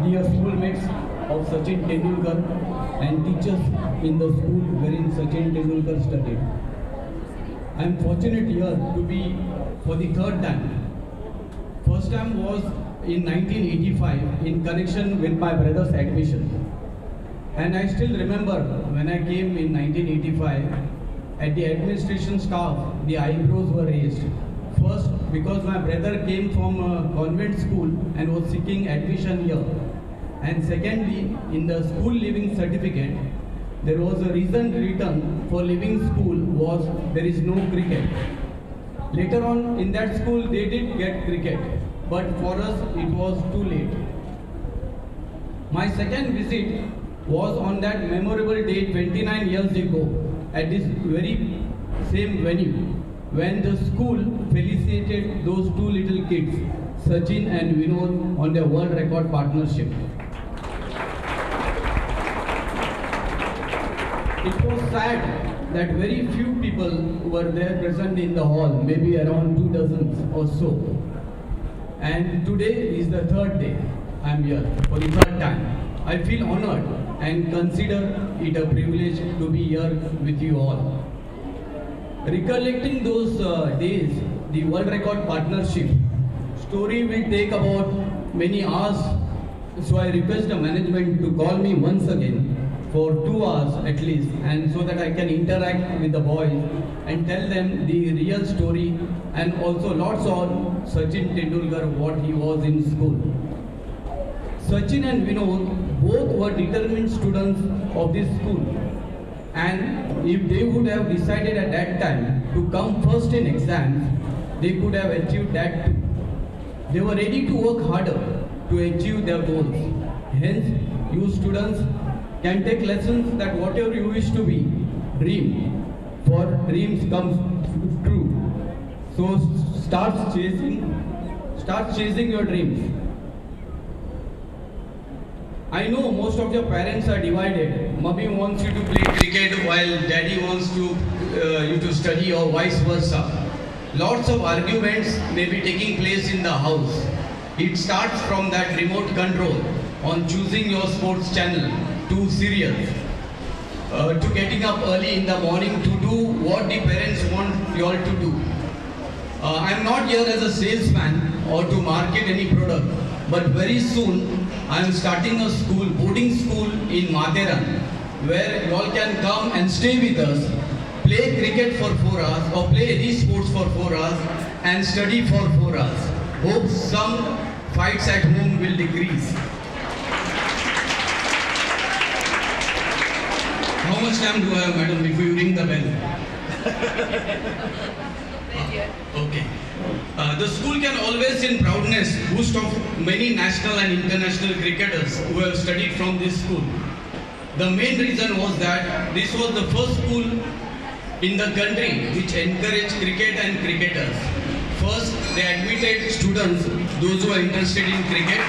dear schoolmates of Sachin Tendulkar and teachers in the school wherein Sachin Tendulkar studied. I am fortunate here to be for the third time. First time was in 1985 in connection with my brother's admission. And I still remember when I came in 1985, at the administration staff, the eyebrows were raised. First, because my brother came from a convent school and was seeking admission here. And secondly, in the school leaving certificate, there was a reason written for leaving school was there is no cricket. Later on in that school, they did get cricket, but for us it was too late. My second visit was on that memorable day 29 years ago at this very same venue when the school felicitated those two little kids, Sachin and Vinod, on their world record partnership. It was sad that very few people were there present in the hall, maybe around 2 dozen or so. And today is the third day I am here for the third time. I feel honored and consider it a privilege to be here with you all. Recollecting those days, the world record partnership story will take about many hours, so I request the management to call me once again for 2 hours at least, and so that I can interact with the boys and tell them the real story and also lots on Sachin Tendulkar, what he was in school. Sachin and Vinod both were determined students of this school, and if they would have decided at that time to come first in exams, they could have achieved that too. They were ready to work harder to achieve their goals. Hence, you students can take lessons that whatever you wish to be, dream, for dreams come true. So start chasing your dreams. I know most of your parents are divided. Mummy wants you to play cricket while daddy wants you to study, or vice versa. Lots of arguments may be taking place in the house. It starts from that remote control on choosing your sports channel, to serials, to getting up early in the morning to do what the parents want you all to do. I am not here as a salesman or to market any product, but very soon I am starting a school, boarding school in Matheran, where you all can come and stay with us, play cricket for 4 hours or play any sports for 4 hours and study for 4 hours. Hope some fights at home will decrease. How much time do I have, madam, before you ring the bell? Okay. The school can always in proudness boast of many national and international cricketers who have studied from this school. The main reason was that this was the first school in the country which encouraged cricket and cricketers. First, they admitted students, those who are interested in cricket.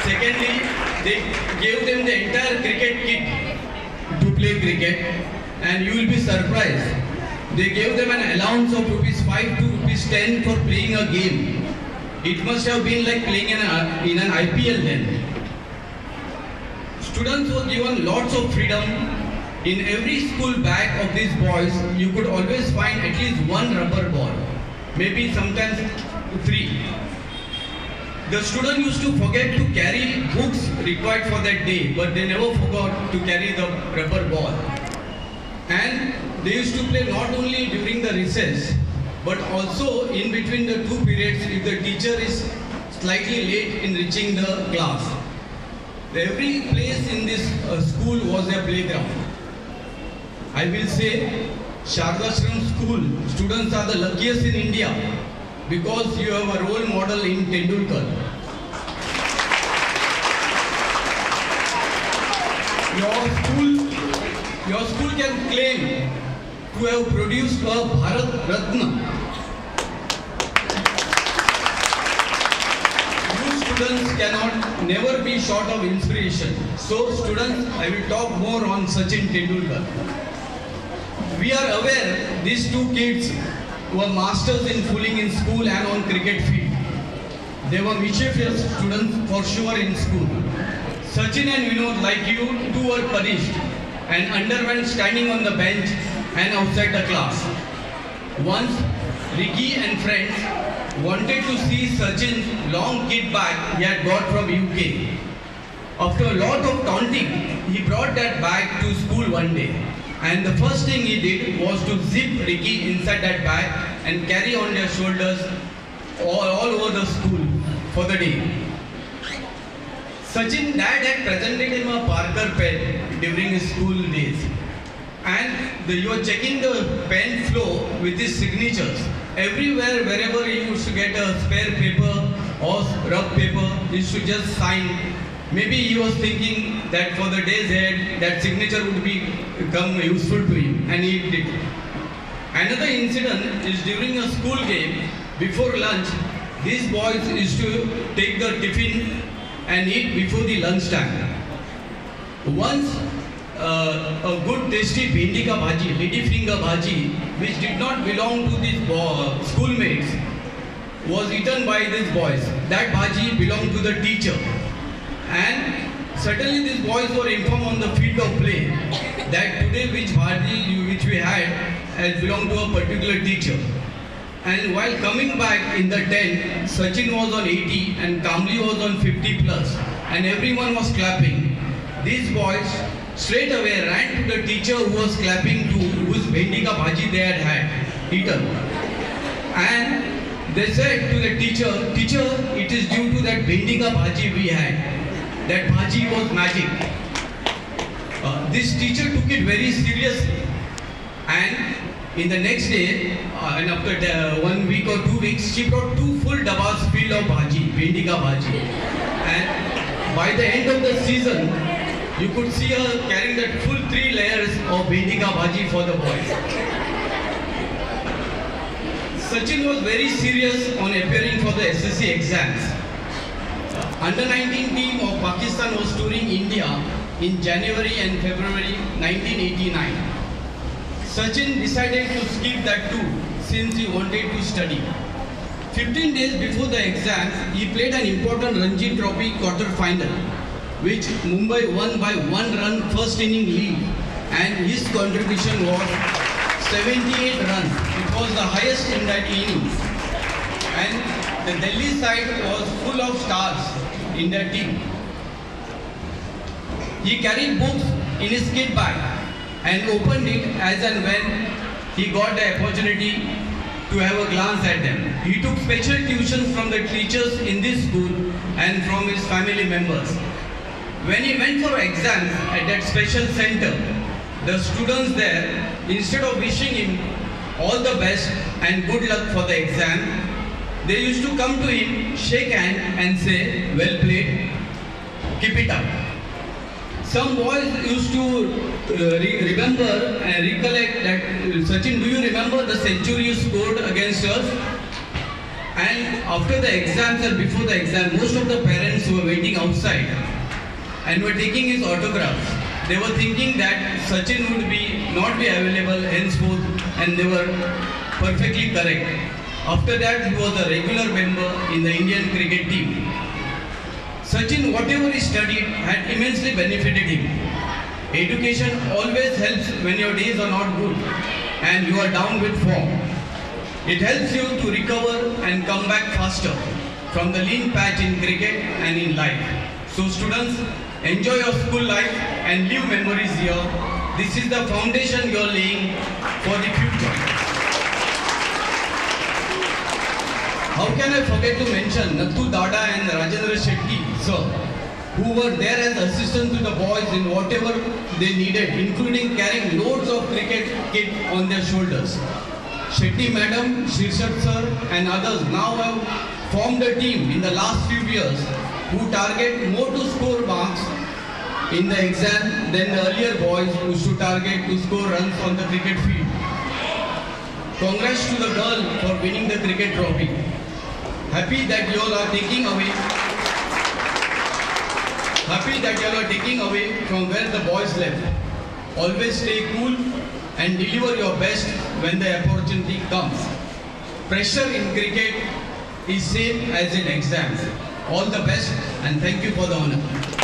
Secondly, they gave them the entire cricket kit to play cricket, and you will be surprised. They gave them an allowance of ₹5 to ₹10 for playing a game. It must have been like playing in an IPL then. Students were given lots of freedom. In every school bag of these boys, you could always find at least one rubber ball, maybe sometimes 3. The student used to forget to carry books required for that day, but they never forgot to carry the rubber ball. And they used to play not only during the recess, but also in between the 2 periods if the teacher is slightly late in reaching the class. Every place in this school was a playground. I will say Shardashram School students are the luckiest in India because you have a role model in Tendulkar. Your school can claim to have produced a Bharat Ratna. You students cannot never be short of inspiration. So students, I will talk more on Sachin Tendulkar. We are aware these two kids were masters in fooling in school and on cricket field. They were mischievous students for sure in school. Sachin and Vinod, like you, too were punished and underwent standing on the bench and outside the class. Once, Ricky and friends wanted to see Sachin's long kit bag he had got from UK. After a lot of taunting, he brought that bag to school one day. And the first thing he did was to zip Ricky inside that bag and carry on their shoulders all over the school for the day. Sachin dad had presented him a Parker pen during his school days. And you were checking the pen flow with his signatures. Everywhere, wherever he used to get a spare paper or rub paper, he used to just sign. Maybe he was thinking that for the days ahead, that signature would become useful to him, and he did. Another incident is during a school game, before lunch, these boys used to take the tiffin and eat before the lunch time. Once, a good tasty bhendi ka bhaji, lady finger bhaji, which did not belong to these schoolmates, was eaten by these boys. That bhaji belonged to the teacher. And suddenly these boys were informed on the field of play that today which bhaji which we had has belonged to a particular teacher. And while coming back in the tent, Sachin was on 80 and Kamli was on 50 plus, and everyone was clapping. These boys straight away ran to the teacher who was clapping to, whose bhendi ka bhaji they had eaten. And they said to the teacher, "Teacher, it is due to that bhendi ka bhaji we had. That bhaji was magic." This teacher took it very seriously, and in the next day, and after 1 week or 2 weeks, she brought 2 full dabas filled of bhaji, bhendi ka bhaji. And by the end of the season, you could see her carrying that full 3 layers of bhendi ka bhaji for the boys. Sachin was very serious on appearing for the SSC exams. Under 19 team of Pakistan was touring India in January and February 1989. Sachin decided to skip that tour since he wanted to study. 15 days before the exams, he played an important Ranji Trophy quarter final, which Mumbai won by 1 run first inning lead, and his contribution was 78 runs. It was the highest in that innings. And the Delhi side was full of stars in their team. He carried books in his kit bag and opened it as and when he got the opportunity to have a glance at them. He took special tuitions from the teachers in this school and from his family members. When he went for exams at that special center, the students there, instead of wishing him all the best and good luck for the exam, they used to come to him, shake hand and say, "Well played, keep it up." Some boys used to remember and recollect that, "Sachin, do you remember the century you scored against us?" And after the exams and before the exam, most of the parents were waiting outside and were taking his autographs. They were thinking that Sachin would not be available henceforth, and they were perfectly correct. After that, he was a regular member in the Indian cricket team. Sachin, whatever he studied, had immensely benefited him. Education always helps when your days are not good and you are down with form. It helps you to recover and come back faster from the lean patch in cricket and in life. So students, enjoy your school life and leave memories here. This is the foundation you are laying for the future. How can I forget to mention Nathu Dada and Rajendra Shetty, sir, who were there as assistants to the boys in whatever they needed, including carrying loads of cricket kit on their shoulders. Shetty madam, Shirshat sir and others now have formed a team in the last few years who target more to score marks in the exam than the earlier boys who used to target to score runs on the cricket field. Congrats to the girl for winning the cricket trophy. Happy that you all are taking away from where the boys left. Always stay cool and deliver your best when the opportunity comes. Pressure in cricket is same as in exams. All the best and thank you for the honor.